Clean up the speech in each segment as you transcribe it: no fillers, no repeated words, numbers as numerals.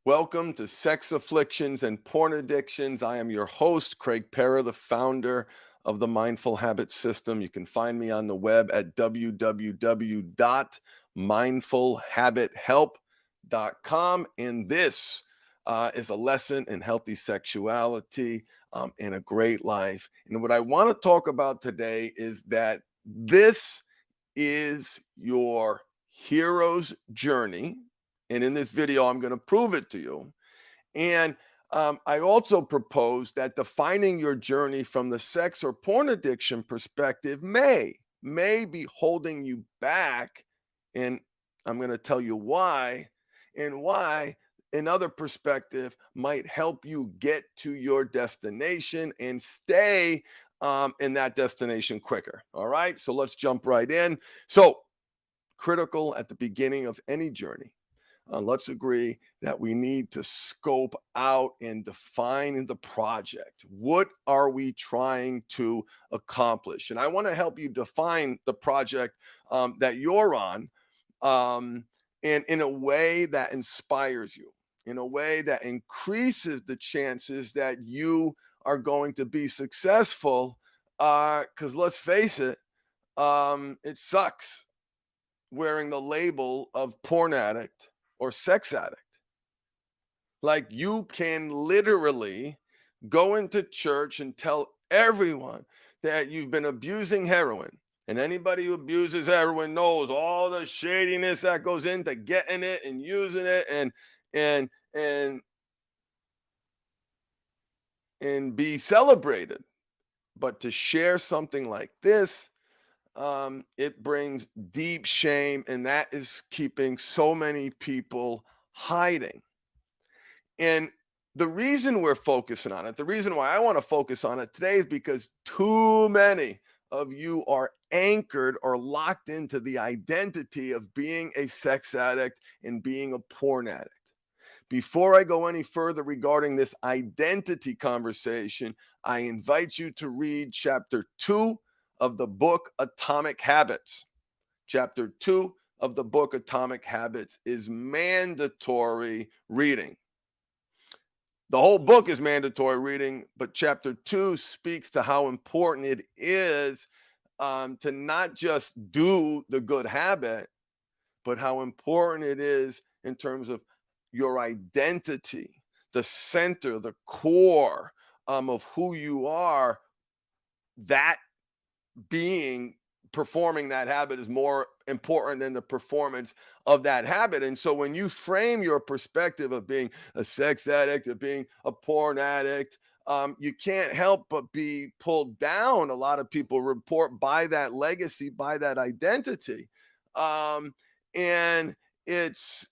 Welcome to Sex Afflictions and Porn Addictions. I am your host, Craig Pera, the founder of the Mindful Habit System. You can find me on the web at www.mindfulhabithelp.com. And this is a lesson in healthy sexuality and a great life. And what I want to talk about today is that this is your hero's journey, and in this video, I'm going to prove it to you. And I also propose that defining your journey from the sex or porn addiction perspective may be holding you back. And I'm going to tell you why, and why another perspective might help you get to your destination and stay in that destination quicker. All right. So let's jump right in. So, critical at the beginning of any journey, let's agree that we need to scope out and define the project. What are we trying to accomplish? And I want to help you define the project that you're on, and in a way that inspires you, in a way that increases the chances that you are going to be successful. Because let's face it, it sucks wearing the label of porn addict or sex addict. Like, you can literally go into church and tell everyone that you've been abusing heroin. And anybody who abuses heroin knows all the shadiness that goes into getting it and using it and and and be celebrated. But to share something like this, it brings deep shame, and that is keeping so many people hiding. And the reason we're focusing on it, the reason why I want to focus on it today is because too many of you are anchored or locked into the identity of being a sex addict and being a porn addict. Before I go any further regarding this identity conversation, I invite you to read chapter 2 of the book Atomic Habits. Chapter 2 of the book Atomic Habits is mandatory reading. The whole book is mandatory reading, but chapter 2 speaks to how important it is to not just do the good habit, but how important it is in terms of your identity, the center, the core of who you are. That being performing that habit is more important than the performance of that habit. And so when you frame your perspective of being a sex addict, of being a porn addict, you can't help but be pulled down. A lot of people report by that legacy, by that identity. And it's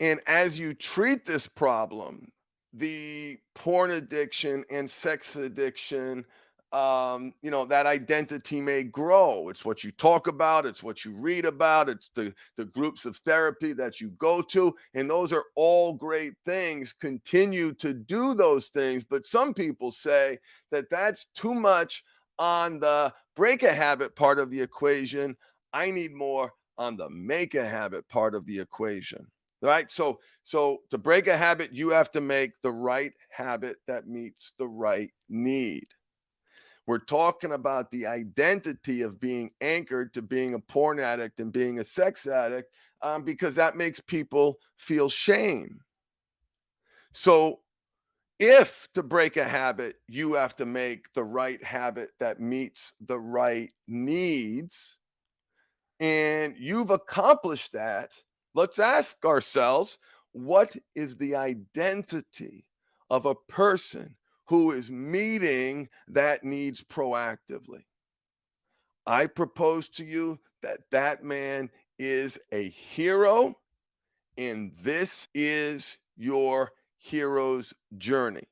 and as you treat this problem, the porn addiction and sex addiction, that identity may grow. It's what you talk about, it's what you read about, it's the groups of therapy that you go to, and those are all great things. Continue to do those things, but some people say that that's too much on the break a habit part of the equation. I need more on the make a habit part of the equation. Right. So to break a habit, you have to make the right habit that meets the right need. We're talking about the identity of being anchored to being a porn addict and being a sex addict, because that makes people feel shame. So if to break a habit, you have to make the right habit that meets the right needs, and you've accomplished that, let's ask ourselves, what is the identity of a person who is meeting that needs proactively? I propose to you that that man is a hero, and this is your hero's journey.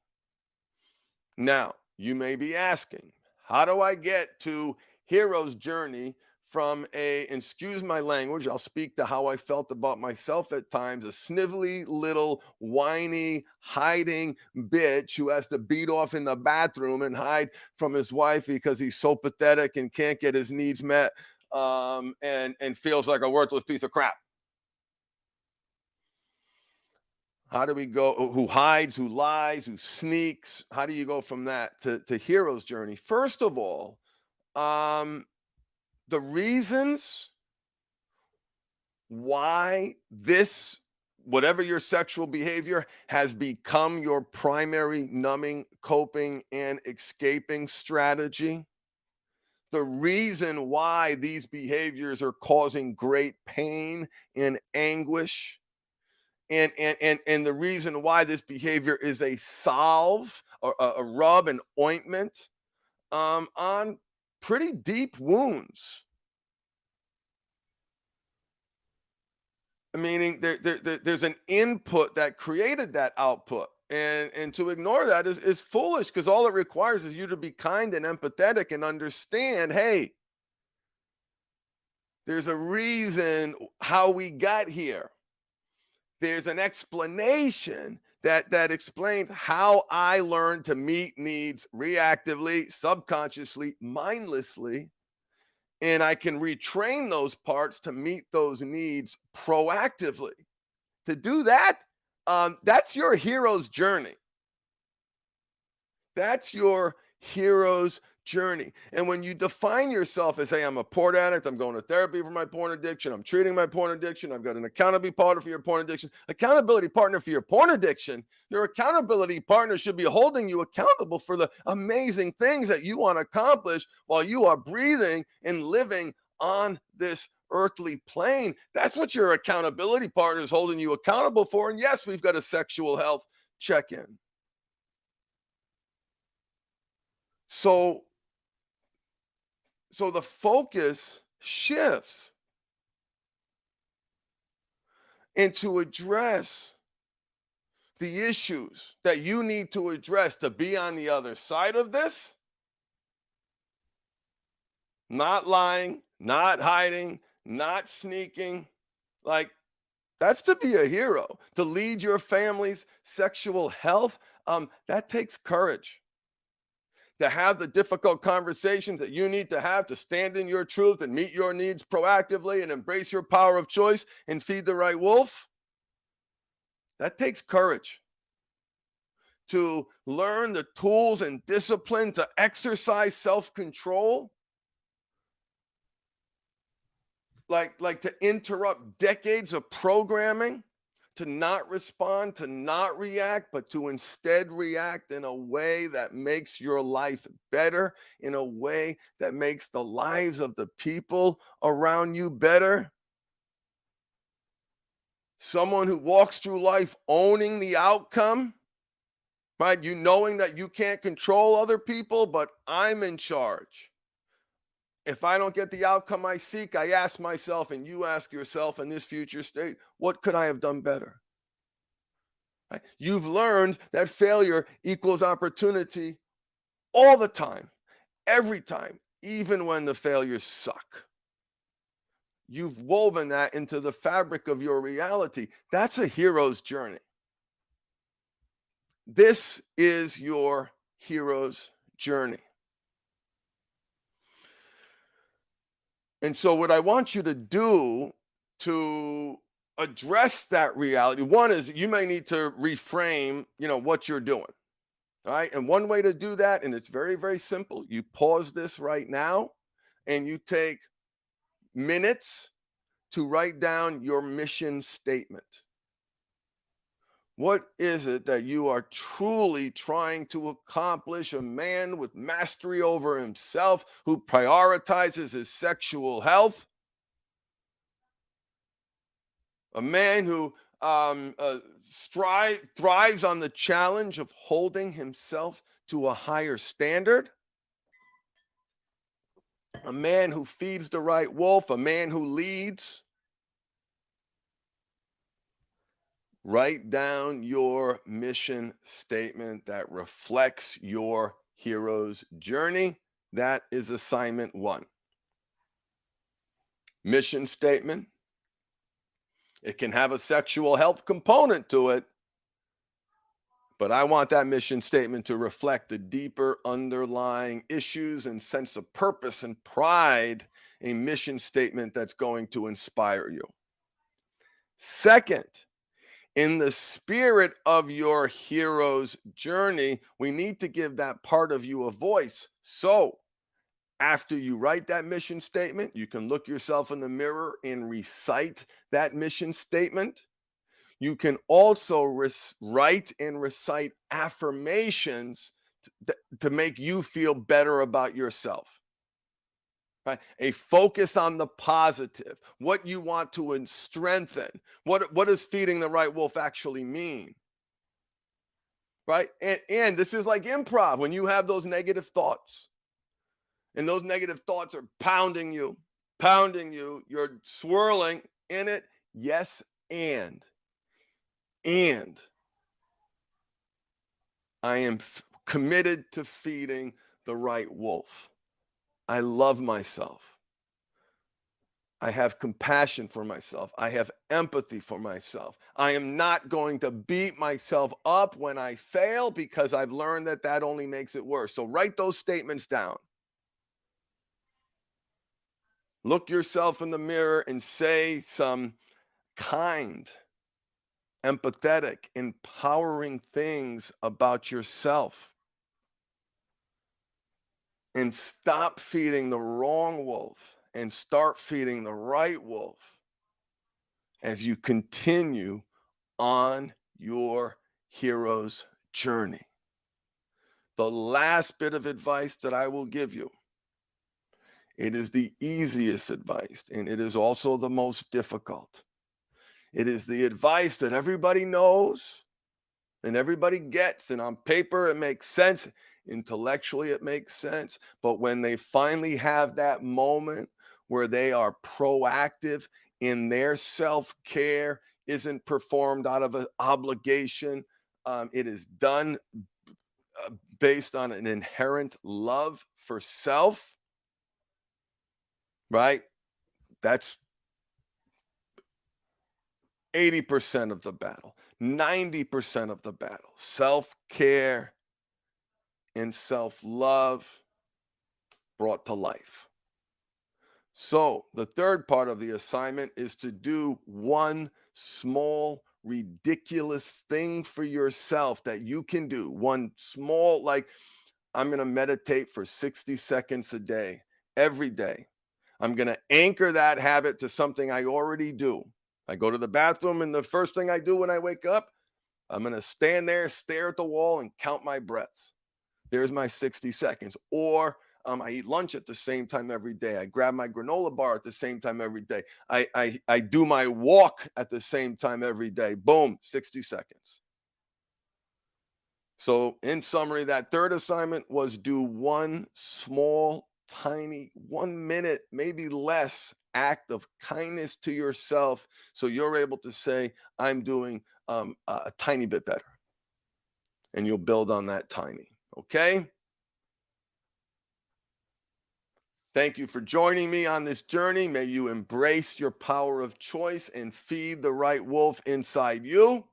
Now, you may be asking, how do I get to hero's journey from excuse my language, I'll speak to how I felt about myself at times, a snivelly little whiny hiding bitch who has to beat off in the bathroom and hide from his wife because he's so pathetic and can't get his needs met and feels like a worthless piece of crap. How do we go? Who hides, who lies, who sneaks? How do you go from that to hero's journey? First of all, um, the reasons why this, whatever your sexual behavior, has become your primary numbing, coping, and escaping strategy. The reason why these behaviors are causing great pain and anguish, and the reason why this behavior is a salve or a rub and ointment on pretty deep wounds. Meaning there's an input that created that output. And to ignore that is foolish, because all it requires is you to be kind and empathetic and understand, hey, there's a reason how we got here. There's an explanation that explains how I learned to meet needs reactively, subconsciously, mindlessly, and I can retrain those parts to meet those needs proactively. To do that, that's your hero's journey. That's your hero's journey. And when you define yourself as, hey, I'm a porn addict, I'm going to therapy for my porn addiction, I'm treating my porn addiction, I've got an accountability partner for your porn addiction, your accountability partner should be holding you accountable for the amazing things that you want to accomplish while you are breathing and living on this earthly plane. That's what your accountability partner is holding you accountable for. And yes, we've got a sexual health check-in. So the focus shifts, and to address the issues that you need to address to be on the other side of this, not lying, not hiding, not sneaking, like, that's to be a hero. To lead your family's sexual health, that takes courage. To have the difficult conversations that you need to have to stand in your truth and meet your needs proactively and embrace your power of choice and feed the right wolf, that takes courage. To learn the tools and discipline to exercise self-control, like to interrupt decades of programming, to not respond, to not react, but to instead react in a way that makes your life better, in a way that makes the lives of the people around you better. Someone who walks through life owning the outcome, right? You knowing that you can't control other people, but I'm in charge. If I don't get the outcome I seek, I ask myself, and you ask yourself in this future state, what could I have done better? Right? You've learned that failure equals opportunity all the time, every time, even when the failures suck. You've woven that into the fabric of your reality. That's a hero's journey. This is your hero's journey. And so what I want you to do to address that reality, one is you may need to reframe, what you're doing. All right. And one way to do that, and it's very, very simple, you pause this right now and you take minutes to write down your mission statement. What is it that you are truly trying to accomplish? A man with mastery over himself who prioritizes his sexual health, a man who thrives on the challenge of holding himself to a higher standard, a man who feeds the right wolf, a man who leads. Write down your mission statement that reflects your hero's journey. That is assignment one. Mission statement. It can have a sexual health component to it, but I want that mission statement to reflect the deeper underlying issues and sense of purpose and pride a mission statement that's going to inspire you. Second, in the spirit of your hero's journey, we need to give that part of you a voice. So, after you write that mission statement, you can look yourself in the mirror and recite that mission statement. You can also write and recite affirmations to make you feel better about yourself. Right? A focus on the positive, what you want to strengthen. What does feeding the right wolf actually mean? Right? And this is like improv when you have those negative thoughts, and those negative thoughts are pounding you, you're swirling in it. Yes, and I am committed to feeding the right wolf. I love myself. I have compassion for myself. I have empathy for myself. I am not going to beat myself up when I fail, because I've learned that that only makes it worse. So write those statements down. Look yourself in the mirror and say some kind, empathetic, empowering things about yourself. And stop feeding the wrong wolf and start feeding the right wolf as you continue on your hero's journey. The last bit of advice that I will give you, it is the easiest advice, and it is also the most difficult. It is the advice that everybody knows and everybody gets, and on paper it makes sense. Intellectually, it makes sense. But when they finally have that moment where they are proactive in their self-care, isn't performed out of an obligation, it is done based on an inherent love for self, right? That's 80% of the battle, 90% of the battle. Self-care and self-love brought to life. So the third part of the assignment is to do one small, ridiculous thing for yourself that you can do. One small, like, I'm going to meditate for 60 seconds a day, every day. I'm going to anchor that habit to something I already do. I go to the bathroom, and the first thing I do when I wake up, I'm going to stand there, stare at the wall, and count my breaths. There's my 60 seconds. Or I eat lunch at the same time every day. I grab my granola bar at the same time every day. I do my walk at the same time every day. Boom, 60 seconds. So in summary, that third assignment was do one small, tiny, 1 minute, maybe less, act of kindness to yourself, so you're able to say, I'm doing a tiny bit better. And you'll build on that tiny. Okay? Thank you for joining me on this journey. May you embrace your power of choice and feed the right wolf inside you.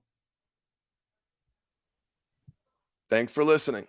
Thanks for listening.